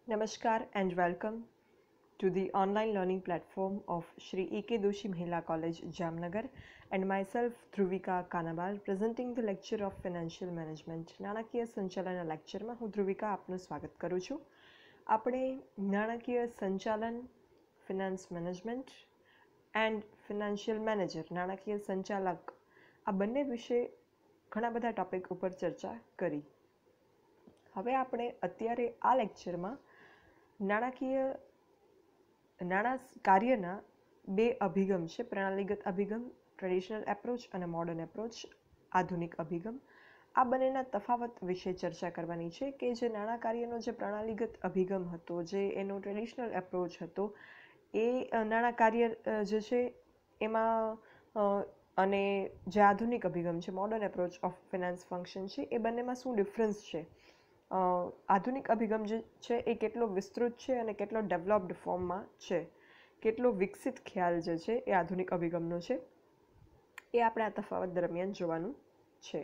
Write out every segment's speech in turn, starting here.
Namaskar and welcome to the online learning platform of Shri AKDMC Mahila College, Jamnagar, and myself, Dhruvika Kanabar, presenting the lecture of Financial Management. નાણાકીય સંચાલનના લેક્ચરમાં હું ધ્રુવિકા આપનું સ્વાગત કરું છું. આપણે નાણાકીય સંચાલન, finance management and financial manager, નાણાકીય સંચાલક, આ બંને વિશે ઘણા બધા ટોપિક ઉપર ચર્ચા કરી. હવે આપણે અત્યારે આ લેક્ચરમાં નાણાં કાર્યના બે અભિગમ છે, પ્રણાલીગત અભિગમ, ટ્રેડિશનલ એપ્રોચ, અને મોડર્ન એપ્રોચ, આધુનિક અભિગમ. આ બંનેના તફાવત વિશે ચર્ચા કરવાની છે કે જે નાણાં કાર્યનો જે પ્રણાલીગત અભિગમ હતો, જે એનો ટ્રેડિશનલ એપ્રોચ હતો, એ નાણાં કાર્ય જે છે એમાં અને જે આધુનિક અભિગમ છે, modern approach of finance function છે, એ બંનેમાં શું ડિફરન્સ છે. આધુનિક અભિગમ જે છે એ કેટલો વિસ્તૃત છે અને કેટલો ડેવલપ્ડ ફોર્મમાં છે, કેટલો વિકસિત ખ્યાલ જે છે એ આધુનિક અભિગમનો છે, એ આપણે આ તફાવત દરમિયાન જોવાનું છે.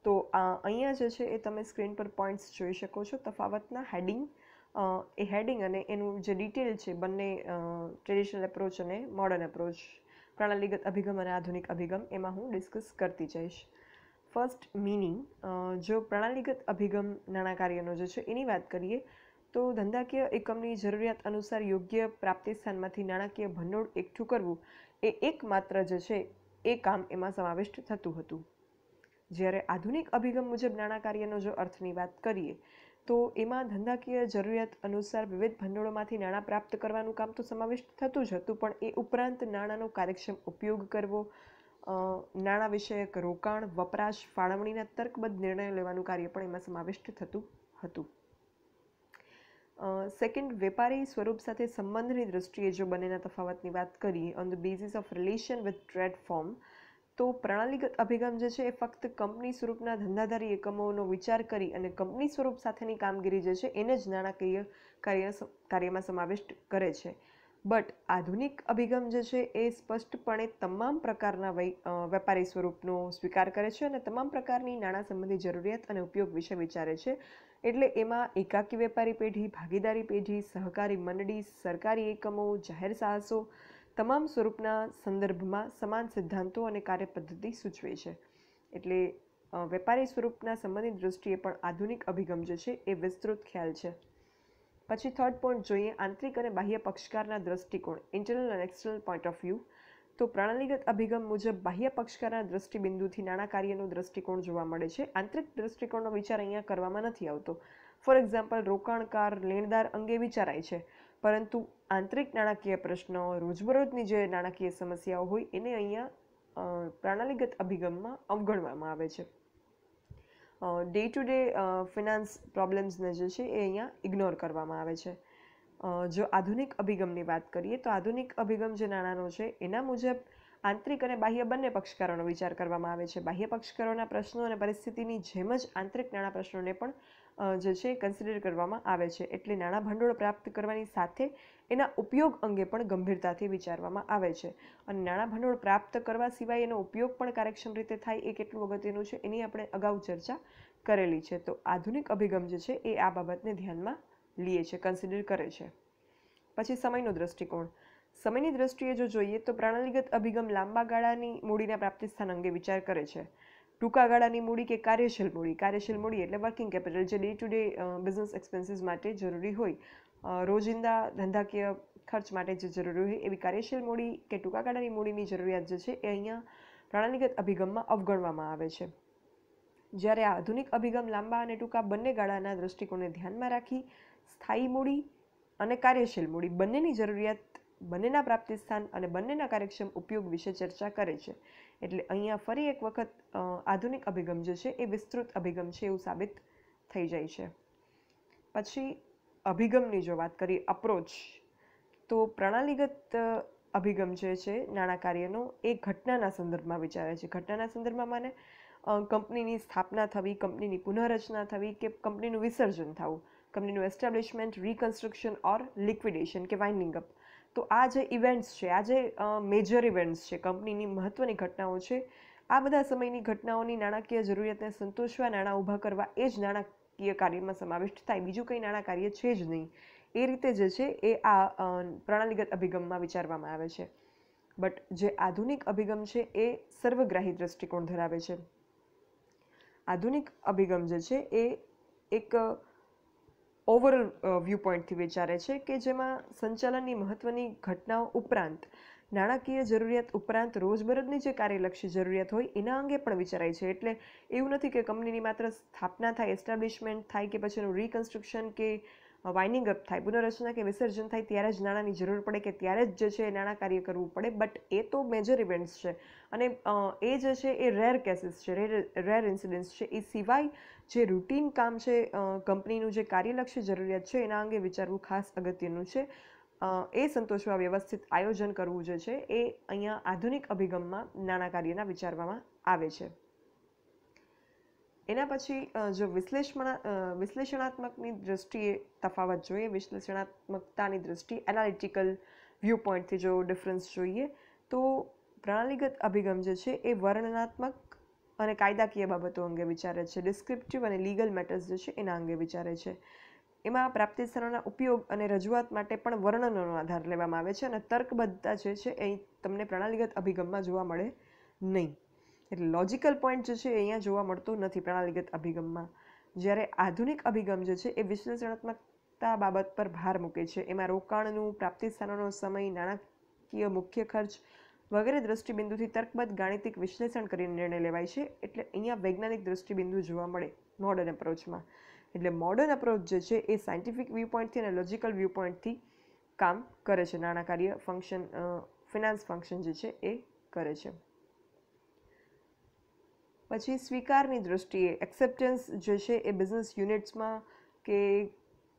તો અહીંયા જે છે એ તમે સ્ક્રીન પર પોઈન્ટ્સ જોઈ શકો છો. તફાવતના હેડિંગ, એ હેડિંગ અને એનું જે ડિટેલ છે બંને ટ્રેડિશનલ એપ્રોચ અને મોડર્ન એપ્રોચ, પ્રણાલીગત અભિગમ અને આધુનિક અભિગમ, એમાં હું ડિસ્કસ કરતી જઈશ. First, meaning. જો પ્રણાલીગત અભિગમ નાણાં કાર્યનો જે છે એની વાત કરીએ તો ધંધાકીય એકમની જરૂરિયાત અનુસાર યોગ્ય પ્રાપ્તિ સ્થાનમાંથી નાણાકીય ભંડોળ એકઠું કરવું એ એકમાત્ર જે છે એ કામ એમાં સમાવિષ્ટ થતું હતું. જ્યારે આધુનિક અભિગમ મુજબ નાણાં કાર્યનો જો અર્થની વાત કરીએ તો એમાં ધંધાકીય જરૂરિયાત અનુસાર વિવિધ ભંડોળોમાંથી નાણાં પ્રાપ્ત કરવાનું કામ તો સમાવિષ્ટ થતું જ હતું, પણ એ ઉપરાંત નાણાંનો કાર્યક્ષમ ઉપયોગ કરવો, નાણાં વિષયક રોકાણ, વપરાશ, ફાળવણીના તર્કબદ્ધ નિર્ણયો લેવાનું કાર્ય પણ એમાં સમાવિષ્ટ થતું હતું. સેકન્ડ, વેપારી સ્વરૂપ સાથે સંબંધની દૃષ્ટિએ જો બંનેના તફાવતની વાત કરીએ on the basis of relation with trade form, તો પ્રણાલીગત અભિગમ જે છે એ ફક્ત કંપની સ્વરૂપના ધંધાદારી એકમોનો વિચાર કરી અને કંપની સ્વરૂપ સાથેની કામગીરી જે છે એને જ નાણાકીય કાર્યમાં સમાવિષ્ટ કરે છે. બટ આધુનિક અભિગમ જે છે એ સ્પષ્ટપણે તમામ પ્રકારના વેપારી સ્વરૂપનો સ્વીકાર કરે છે અને તમામ પ્રકારની નાણાં સંબંધી જરૂરિયાત અને ઉપયોગ વિશે વિચારે છે. એટલે એમાં એકાકી વેપારી પેઢી, ભાગીદારી પેઢી, સહકારી મંડળી, સરકારી એકમો, જાહેર સાહસો, તમામ સ્વરૂપના સંદર્ભમાં સમાન સિદ્ધાંતો અને કાર્યપદ્ધતિ સૂચવે છે. એટલે વેપારી સ્વરૂપના સંબંધિત દૃષ્ટિએ પણ આધુનિક અભિગમ જે છે એ વિસ્તૃત ખ્યાલ છે. પછી થર્ડ પોઈન્ટ જોઈએ, આંતરિક અને બાહ્ય પક્ષકારના દૃષ્ટિકોણ, ઇન્ટરનલ અને એક્સટર્નલ પોઈન્ટ ઓફ વ્યૂ. તો પ્રણાલીગત અભિગમ મુજબ બાહ્ય પક્ષકારના દૃષ્ટિબિંદુથી નાણાં કાર્યનો દૃષ્ટિકોણ જોવા મળે છે. આંતરિક દૃષ્ટિકોણનો વિચાર અહીંયા કરવામાં નથી આવતો. ફોર એક્ઝામ્પલ, રોકાણકાર, લેણદાર અંગે વિચારાય છે, પરંતુ આંતરિક નાણાકીય પ્રશ્નો, રોજબરોજની જે નાણાકીય સમસ્યાઓ હોય એને અહીંયા પ્રણાલીગત અભિગમમાં અવગણવામાં આવે છે. ડે ટુ ડે ફિનાન્સ પ્રોબ્લેમ્સને જે છે એ અહીંયા ઇગ્નોર કરવામાં આવે છે. જો આધુનિક અભિગમની વાત કરીએ તો આધુનિક અભિગમ જે નાણાંનો છે એના મુજબ આંતરિક અને બાહ્ય બંને પક્ષકારોનો વિચાર કરવામાં આવે છે. બાહ્ય પક્ષકારોના પ્રશ્નો અને પરિસ્થિતિની જેમ જ આંતરિક નાણાં પ્રશ્નોને પણ જે છે કન્સિડર કરવામાં આવે છે. એટલે નાણાં ભંડોળ પ્રાપ્ત કરવાની સાથે એના ઉપયોગ અંગે પણ ગંભીરતાથી વિચારવામાં આવે છે. અને નાણાં ભંડોળ પ્રાપ્ત કરવા સિવાય એનો ઉપયોગ પણ કાર્યક્ષમ રીતે થાય એ કેટલું અગત્યનું છે એની આપણે અગાઉ ચર્ચા કરેલી છે. તો આધુનિક અભિગમ જે છે એ આ બાબતને ધ્યાનમાં લે છે, કન્સિડર કરે છે. પછી સમયનો દૃષ્ટિકોણ. સમયની દ્રષ્ટિએ જો જોઈએ તો પ્રણાલીગત અભિગમ લાંબા ગાળાની મૂડીના પ્રાપ્તિ સ્થાન અંગે વિચાર કરે છે. ટૂંકા ગાળાની મૂડી કે કાર્યશીલ મૂડી એટલે વર્કિંગ કેપિટલ, જે day to day business expenses માટે જરૂરી હોય, રોજિંદા ધંધાકીય ખર્ચ માટે જે જરૂરી હોય એવી કાર્યશીલ મૂડી કે ટૂંકા ગાળાની મૂડીની જરૂરિયાત જે છે એ અહીંયા પ્રણાલીગત અભિગમમાં અવગણવામાં આવે છે. જ્યારે આધુનિક અભિગમ લાંબા અને ટૂંકા બંને ગાળાના દૃષ્ટિકોણને ધ્યાનમાં રાખી સ્થાયી મૂડી અને કાર્યશીલ મૂડી બંનેની જરૂરિયાત, બંનેના પ્રાપ્તિ સ્થાન અને બંનેના કાર્યક્ષમ ઉપયોગ વિશે ચર્ચા કરે છે. એટલે અહીંયા ફરી એક વખત આધુનિક અભિગમ જે છે એ વિસ્તૃત અભિગમ છે એવું સાબિત થઈ જાય છે. પછી અભિગમની જો વાત કરીએ, અપ્રોચ, તો પ્રણાલીગત અભિગમ જે છે નાણાં કાર્યનો એ ઘટનાના સંદર્ભમાં વિચારે છે. ઘટનાના સંદર્ભમાં માને કંપનીની સ્થાપના થવી, કંપનીની પુનઃરચના થવી કે કંપનીનું વિસર્જન થવું, કંપનીનું એસ્ટાબ્લિશમેન્ટ, રિકન્સ્ટ્રક્શન ઓર લિક્વિડેશન કે વાઇન્ડિંગ અપ. તો આ જે ઇવેન્ટ્સ છે, આ જે મેજર ઇવેન્ટ્સ છે, કંપનીની મહત્ત્વની ઘટનાઓ છે, આ બધા સમયની ઘટનાઓની નાણાકીય જરૂરિયાતને સંતોષવા, નાણાં ઊભા કરવા, એ જ નાણાં નાણાકીય કાર્યમાં સમાવિષ્ટ થાય, બીજું કંઈ નાણાં કાર્ય છે જ નહીં. એ રીતે જે છે એ આ પ્રણાલીગત અભિગમમાં વિચારવામાં આવે છે. બટ જે આધુનિક અભિગમ છે એ સર્વગ્રાહી દ્રષ્ટિકોણ ધરાવે છે. આધુનિક અભિગમ જે છે એ એક ઓવરઓલ વ્યૂ પોઈન્ટથી વિચારે છે કે જેમાં સંચાલનની મહત્વની ઘટનાઓ ઉપરાંત નાણાકીય જરૂરિયાત ઉપરાંત રોજબરોજની જે કાર્યલક્ષી જરૂરિયાત હોય એના અંગે પણ વિચારાય છે. એટલે એવું નથી કે કંપનીની માત્ર સ્થાપના થાય, એસ્ટાબ્લિશમેન્ટ થાય કે પછી એનું રિકન્સ્ટ્રક્શન કે વાઇન્ડિંગ અપ થાય, પુનર્રચના કે વિસર્જન થાય ત્યારે જ નાણાંની જરૂર પડે કે ત્યારે જ જે છે એ નાણાં કાર્ય કરવું પડે. બટ એ તો મેજર ઇવેન્ટ્સ છે અને એ જે છે એ રેર કેસીસ છે, રેર ઇન્સિડન્ટ્સ છે. એ સિવાય જે રૂટીન કામ છે, કંપનીનું જે કાર્યલક્ષી જરૂરિયાત છે એના અંગે વિચારવું ખાસ અગત્યનું છે. એ સંતોષવા વ્યવસ્થિત આયોજન કરવું જે છે એ અહીંયા આધુનિક અભિગમમાં નાણાં કાર્યના વિચારવામાં આવે છે. એના પછી જો વિશ્લેષણાત્મકની દ્રષ્ટિએ તફાવત જોઈએ, વિશ્લેષણાત્મકતાની દ્રષ્ટિએ એનાલિટિકલ વ્યૂ પોઈન્ટથી જો ડિફરન્સ જોઈએ તો પ્રણાલીગત અભિગમ જે છે એ વર્ણનાત્મક અને કાયદાકીય બાબતો અંગે વિચારે છે, ડિસ્ક્રિપ્ટિવ અને લીગલ મેટર્સ જે છે એના અંગે વિચારે છે. એમાં પ્રાપ્તિ સ્થાનોના ઉપયોગ અને રજૂઆત માટે પણ વર્ણનનો આધાર લેવામાં આવે છે અને તર્કબદ્ધતા જે છે એ તમને પ્રણાલીગત અભિગમમાં જોવા મળે નહીં. એટલે લોજિકલ પોઈન્ટ જે છે એ અહીંયા જોવા મળતો નથી પ્રણાલીગત અભિગમમાં. જ્યારે આધુનિક અભિગમ જે છે એ વિશ્લેષણાત્મકતા બાબત પર ભાર મૂકે છે. એમાં રોકાણનું, પ્રાપ્તિ સ્થાનોનો સમય, નાણાકીય મુખ્ય ખર્ચ વગેરે દ્રષ્ટિબિંદુથી તર્કબદ્ધ ગાણિતિક વિશ્લેષણ કરીને નિર્ણય લેવાય છે. એટલે અહીંયા વૈજ્ઞાનિક દ્રષ્ટિબિંદુ જોવા મળે મોડર્ન અપ્રોચમાં. એટલે મોડર્ન અપ્રોચ જે છે એ સાયન્ટિફિક વ્યૂ પોઈન્ટથી અને લોજિકલ વ્યૂ પોઈન્ટથી કામ કરે છે. નાણાં કાર્ય ફંક્શન, ફિનાન્સ ફંક્શન જે છે એ કરે છે. પછી સ્વીકારની દ્રષ્ટિએ એક્સેપ્ટન્સ જે છે એ બિઝનેસ યુનિટ્સમાં કે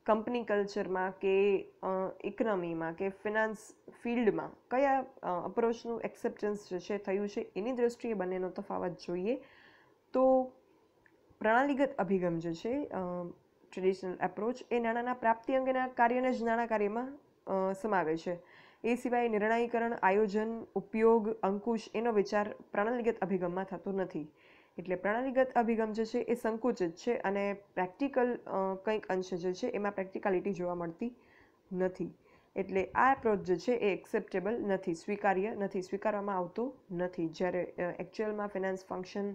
કંપની કલ્ચરમાં કે ઇકોનોમીમાં કે ફિનાન્સ ફિલ્ડમાં કયા અપ્રોચનું એક્સેપ્ટન્સ જે છે થયું છે એની દ્રષ્ટિએ બંનેનો તફાવત જોઈએ તો પ્રણાલીગત અભિગમ જે છે ટ્રેડિશનલ એપ્રોચ એ નાણાંના પ્રાપ્તિ અંગેના કાર્યને જ નાણાં કાર્યમાં સમાવે છે. એ સિવાય નિર્ણયકરણ, આયોજન, ઉપયોગ, અંકુશ એનો વિચાર પ્રણાલીગત અભિગમમાં થતો નથી. એટલે પ્રણાલીગત અભિગમ જે છે એ સંકુચિત છે અને પ્રેક્ટિકલ કંઈક અંશે જે છે એમાં પ્રેક્ટિકાલિટી જોવા મળતી નથી. એટલે આ એપ્રોચ જે છે એ એક્સેપ્ટેબલ નથી, સ્વીકાર્ય નથી, સ્વીકારવામાં આવતો નથી. જ્યારે એકચ્યુઅલમાં ફિનાન્સ ફંક્શન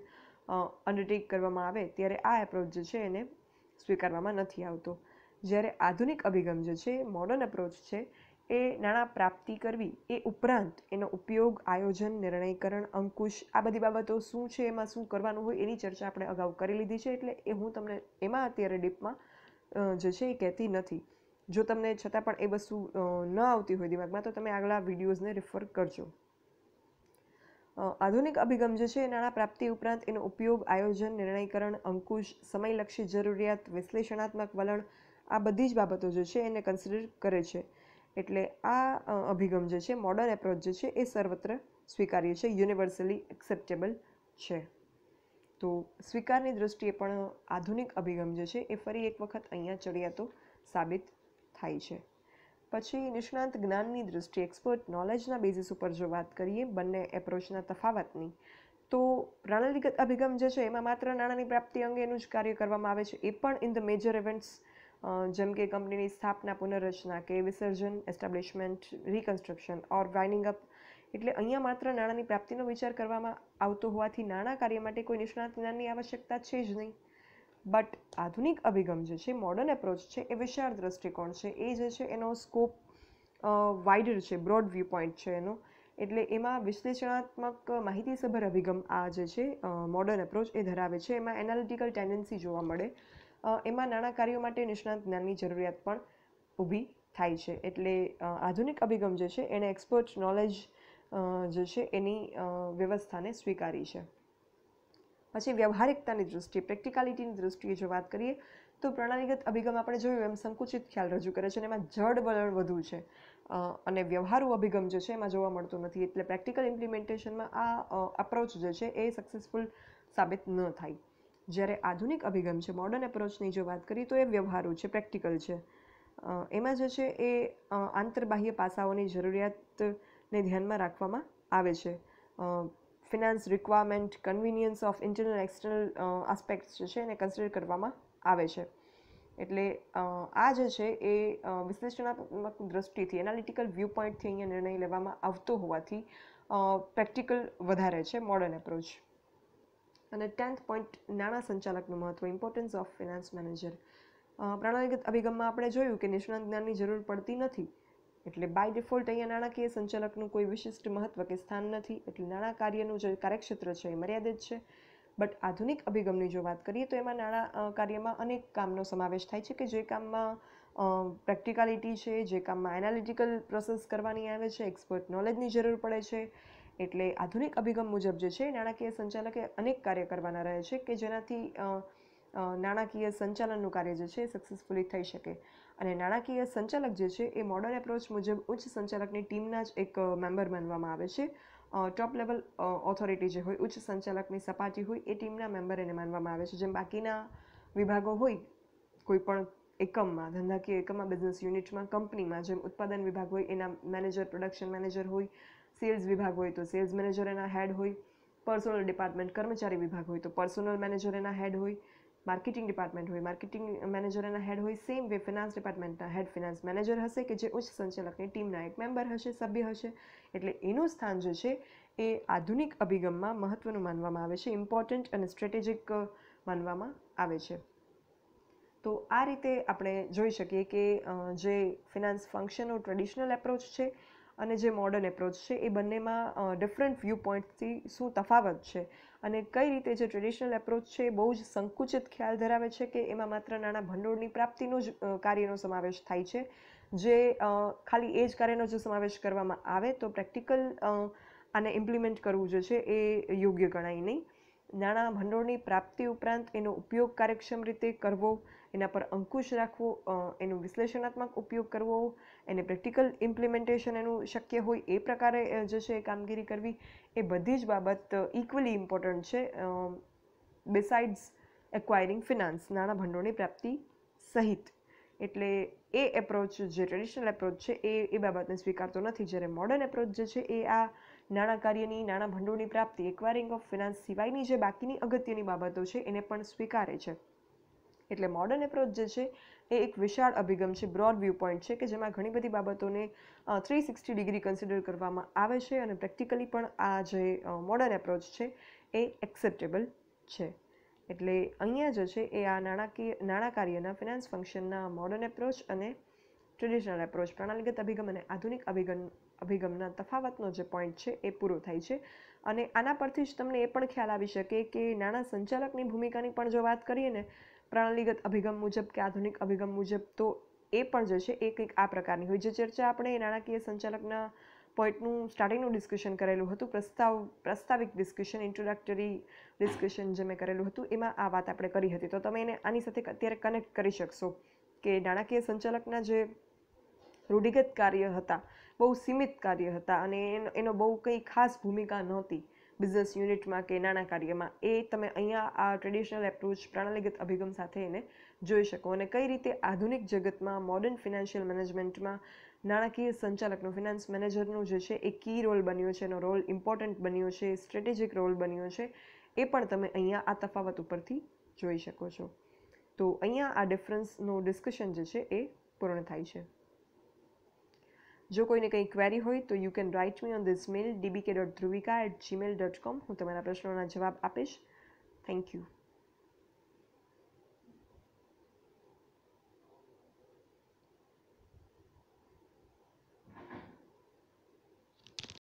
અંડરટેક કરવામાં આવે ત્યારે આ એપ્રોચ જે છે એને સ્વીકારવામાં નથી આવતો. જ્યારે આધુનિક અભિગમ જે છે, મોડર્ન એપ્રોચ છે, એ નાણાં પ્રાપ્તિ કરવી એ ઉપરાંત એનો ઉપયોગ, આયોજન, નિર્ણયકરણ, અંકુશ આ બધી બાબતો શું છે, એમાં શું કરવાનું હોય એની ચર્ચા આપણે અગાઉ કરી લીધી છે. એટલે એ હું તમને એમાં અત્યારે ડીપમાં જે છે એ કહેતી નથી. જો તમને છતાં પણ એ વસ્તુ ન આવતી હોય દિમાગમાં તો તમે આગલા વિડીયોઝને રિફર કરજો. આધુનિક અભિગમ જે છે નાણાં પ્રાપ્તિ ઉપરાંત એનો ઉપયોગ, આયોજન, નિર્ણયકરણ, અંકુશ, સમયલક્ષી જરૂરિયાત, વિશ્લેષણાત્મક વલણ આ બધી જ બાબતો જે છે એને કન્સિડર કરે છે. એટલે આ અભિગમ જે છે, મોડર્ન એપ્રોચ જે છે એ સર્વત્ર સ્વીકાર્ય છે, યુનિવર્સલી એક્સેપ્ટેબલ છે. તો સ્વીકારની દ્રષ્ટિએ પણ આધુનિક અભિગમ જે છે એ ફરી એક વખત અહીંયા ચડિયાતો સાબિત થાય છે. પછી નિષ્ણાંત જ્ઞાનની દ્રષ્ટિએ એક્સપર્ટ નોલેજના બેઝિસ ઉપર જો વાત કરીએ બંને એપ્રોચના તફાવતની તો પ્રણાલીગત અભિગમ જે છે એમાં માત્ર નાણાંની પ્રાપ્તિ અંગેનું જ કાર્ય કરવામાં આવે છે. એ પણ ઇન ધ મેજર ઇવેન્ટ્સ જેમ કે કંપનીની સ્થાપના, પુનર્રચના કે વિસર્જન, એસ્ટાબ્લિશમેન્ટ, રિકન્સ્ટ્રક્શન ઓર વાઇન્ડિંગ અપ. એટલે અહીંયા માત્ર નાણાંની પ્રાપ્તિનો વિચાર કરવામાં આવતો હોવાથી નાણાં કાર્ય માટે કોઈ નિષ્ણાત જ્ઞાનની આવશ્યકતા છે જ નહીં. બટ આધુનિક અભિગમ જે છે, મોડર્ન એપ્રોચ છે, એ વિશાળ દ્રષ્ટિકોણ છે. એ જે છે એનો સ્કોપ વાઇડર છે, બ્રોડ વ્યૂ પોઈન્ટ છે એનો. એટલે એમાં વિશ્લેષણાત્મક માહિતીસભર અભિગમ આ જે છે મોડર્ન એપ્રોચ એ ધરાવે છે. એમાં એનાલિટિકલ ટેન્ડન્સી જોવા મળે. એમાં નાણાં કાર્યો માટે નિષ્ણાત જ્ઞાનની જરૂરિયાત પણ ઊભી થાય છે. એટલે આધુનિક અભિગમ જે છે એણે એક્સપર્ટ નોલેજ જે છે એની વ્યવસ્થાને સ્વીકારી છે. પછી વ્યવહારિકતાની દૃષ્ટિએ, પ્રેક્ટિકાલિટીની દૃષ્ટિએ જો વાત કરીએ તો પ્રણાલીગત અભિગમ આપણે જોયું એમ સંકુચિત ખ્યાલ રજૂ કરે છે અને એમાં જડ વલણ વધુ છે અને વ્યવહારુ અભિગમ જે છે એમાં જોવા મળતો નથી. એટલે પ્રેક્ટિકલ ઇમ્પ્લિમેન્ટેશનમાં આ અપ્રોચ જે છે એ સક્સેસફુલ સાબિત ન થાય. જ્યારે આધુનિક અભિગમ છે, મોડર્ન એપ્રોચની જો વાત કરીએ તો એ વ્યવહારુ છે, પ્રેક્ટિકલ છે. એમાં જે છે એ આંતરબાહ્ય પાસાઓની જરૂરિયાતને ધ્યાનમાં રાખવામાં આવે છે. Finance requirement, convenience of internal external aspects જે છે એને કન્સિડર કરવામાં આવે છે. એટલે આ જે છે એ વિશ્લેષણાત્મક દ્રષ્ટિથી એનાલિટિકલ વ્યૂ પોઈન્ટથી અહીંયા નિર્ણય લેવામાં આવતો હોવાથી પ્રેક્ટિકલ વધારે છે મોડર્ન એપ્રોચ. અને 10th પોઈન્ટ, નાણાં સંચાલકનું મહત્વ, ઇમ્પોર્ટન્સ ઓફ ફિનાન્સ મેનેજર. પ્રણાલીગત અભિગમમાં આપણે જોયું કે નિષ્ણાત જ્ઞાનની જરૂર પડતી નથી, એટલે બાય ડિફોલ્ટ અહીંયા નાણાકીય સંચાલકનું કોઈ વિશિષ્ટ મહત્વ કે સ્થાન નથી, એટલે નાણાં કાર્યનું જે કાર્યક્ષેત્ર છે એ મર્યાદિત છે. બટ આધુનિક અભિગમની જો વાત કરીએ તો એમાં નાણાં કાર્યમાં અનેક કામનો સમાવેશ થાય છે કે જે કામમાં પ્રેક્ટિકાલિટી છે, જે કામમાં એનાલિટિકલ પ્રોસેસ કરવાની આવે છે, એક્સપર્ટ નોલેજની જરૂર પડે છે. એટલે આધુનિક અભિગમ મુજબ જે છે નાણાકીય સંચાલકે અનેક કાર્ય કરવાના રહે છે કે જેનાથી નાણાકીય સંચાલનનું કાર્ય જે છે સક્સેસફુલી થઈ શકે. અને નાણાકીય સંચાલક જે છે એ મોડર્ન એપ્રોચ મુજબ ઉચ્ચ સંચાલકની ટીમના જ એક મેમ્બર માનવામાં આવે છે. ટોપ લેવલ ઓથોરિટી જે હોય, ઉચ્ચ સંચાલકની સપાટી હોય, એ ટીમના મેમ્બર એને માનવામાં આવે છે. જેમ બાકીના વિભાગો હોય કોઈ પણ એકમમાં, ધંધાકીય એકમમાં, બિઝનેસ યુનિટમાં, કંપનીમાં, જેમ ઉત્પાદન વિભાગ હોય એના મેનેજર, પ્રોડક્શન મેનેજર હોય, સેલ્સ વિભાગ હોય તો સેલ્સ મેનેજર એના હેડ હોય, પર્સોનલ ડિપાર્ટમેન્ટ કર્મચારી વિભાગ હોય તો પર્સોનલ મેનેજર એના હેડ હોય, માર્કેટિંગ ડિપાર્ટમેન્ટ હોય, માર્કેટિંગ મેનેજર એના હેડ હોય. સેમ વે ફિનાન્સ ડિપાર્ટમેન્ટના હેડ ફિનાન્સ મેનેજર હશે કે જે ઉચ્ચ સંચાલકની ટીમના એક મેમ્બર હશે, સભ્ય હશે. એટલે એનું સ્થાન જે છે એ આધુનિક અભિગમમાં મહત્વનું માનવામાં આવે છે, ઇમ્પોર્ટન્ટ અને સ્ટ્રેટેજિક માનવામાં આવે છે. તો આ રીતે આપણે જોઈ શકીએ કે જે ફિનાન્સ ફંક્શનનો ટ્રેડિશનલ એપ્રોચ છે અને જે મોડર્ન એપ્રોચ છે એ બંનેમાં ડિફરન્ટ વ્યૂ પોઈન્ટથી શું તફાવત છે અને કઈ રીતે જે ટ્રેડિશનલ એપ્રોચ છે એ બહુ જ સંકુચિત ખ્યાલ ધરાવે છે કે એમાં માત્ર નાણાં ભંડોળની પ્રાપ્તિનો જ કાર્યનો સમાવેશ થાય છે. જે ખાલી એ જ કાર્યનો જો સમાવેશ કરવામાં આવે તો પ્રેક્ટિકલ આને ઇમ્પ્લિમેન્ટ કરવું જે છે એ યોગ્ય ગણાય નહીં. નાણાં ભંડોળની પ્રાપ્તિ ઉપરાંત એનો ઉપયોગ કાર્યક્ષમ રીતે કરવો, એના પર અંકુશ રાખવો, એનું વિશ્લેષણાત્મક ઉપયોગ કરવો, એને પ્રેક્ટિકલ ઇમ્પ્લિમેન્ટેશન એનું શક્ય હોય એ પ્રકારે જે છે એ કામગીરી કરવી, એ બધી જ બાબત ઇક્વલી ઇમ્પોર્ટન્ટ છે બિસાઇડ્સ એક્વાયરિંગ ફિનાન્સ, નાણાં ભંડોળની પ્રાપ્તિ સહિત. એટલે એ એપ્રોચ જે ટ્રેડિશનલ એપ્રોચ છે એ બાબતને સ્વીકારતો નથી, જ્યારે મોડર્ન એપ્રોચ જે છે એ આ નાણાં કાર્યની, નાણાં ભંડોળની પ્રાપ્તિ, એક્વાયરિંગ ઓફ ફિનાન્સ સિવાયની જે બાકીની અગત્યની બાબતો છે એને પણ સ્વીકારે છે. એટલે મોડર્ન એપ્રોચ જે છે એ એક વિશાળ અભિગમ છે, બ્રોડ વ્યૂ પોઈન્ટ છે કે જેમાં ઘણી બધી બાબતોને 360 ડિગ્રી કન્સિડર કરવામાં આવે છે અને પ્રેક્ટિકલી પણ આ જે મોડર્ન એપ્રોચ છે એ એક્સેપ્ટેબલ છે. એટલે અહીંયા જે છે એ આ નાણાં કાર્યના ફિનાન્સ ફંક્શનના મોડર્ન એપ્રોચ અને ટ્રેડિશનલ એપ્રોચ, પ્રણાલીગત અભિગમ અને આધુનિક અભિગમના તફાવતનો જે પોઈન્ટ છે એ પૂરો થાય છે. અને આના પરથી જ તમને એ પણ ખ્યાલ આવી શકે કે નાણાં સંચાલકની ભૂમિકાની પણ જો વાત કરીએ ને પ્રણાલીગત અભિગમ મુજબ કે આધુનિક અભિગમ મુજબ, તો એ પણ જે છે એ કંઈક આ પ્રકારની હોય. જે ચર્ચા આપણે નાણાકીય સંચાલકના પોઈન્ટનું સ્ટાર્ટિંગનું ડિસ્કશન કરેલું હતું, પ્રસ્તાવિક ડિસ્કશન, ઇન્ટ્રોડક્ટરી ડિસ્કશન જે મેં કરેલું હતું, એમાં આ વાત આપણે કરી હતી. તો તમે એને આની સાથે અત્યારે કનેક્ટ કરી શકશો કે નાણાકીય સંચાલકના જે રૂઢિગત કાર્ય હતા, બહુ સીમિત કાર્ય હતા અને એનો બહુ કંઈ ખાસ ભૂમિકા નહોતી બિઝનેસ યુનિટમાં કે નાણાં કાર્યમાં. એ તમે અહીંયા આ ટ્રેડિશનલ એપ્રોચ, પ્રણાલીગત અભિગમ સાથે એને જોઈ શકો. અને કઈ રીતે આધુનિક જગતમાં, મોડર્ન ફિનાન્શિયલ મેનેજમેન્ટમાં નાણાકીય સંચાલકનો, ફિનાન્સ મેનેજરનો જે છે એ કી રોલ બન્યો છે, એનો રોલ ઇમ્પોર્ટન્ટ બન્યો છે, સ્ટ્રેટેજિક રોલ બન્યો છે, એ પણ તમે અહીંયા આ તફાવત ઉપરથી જોઈ શકો છો. તો અહીંયા આ ડિફરન્સનું ડિસ્કશન જે છે એ પૂર્ણ થાય છે. જો કોઈને કંઈ ક્વેરી હોય તો you can write me on this mail dbk.dhruvika@gmail.com. હું તમારા પ્રશ્નોના જવાબ આપીશ. Thank you.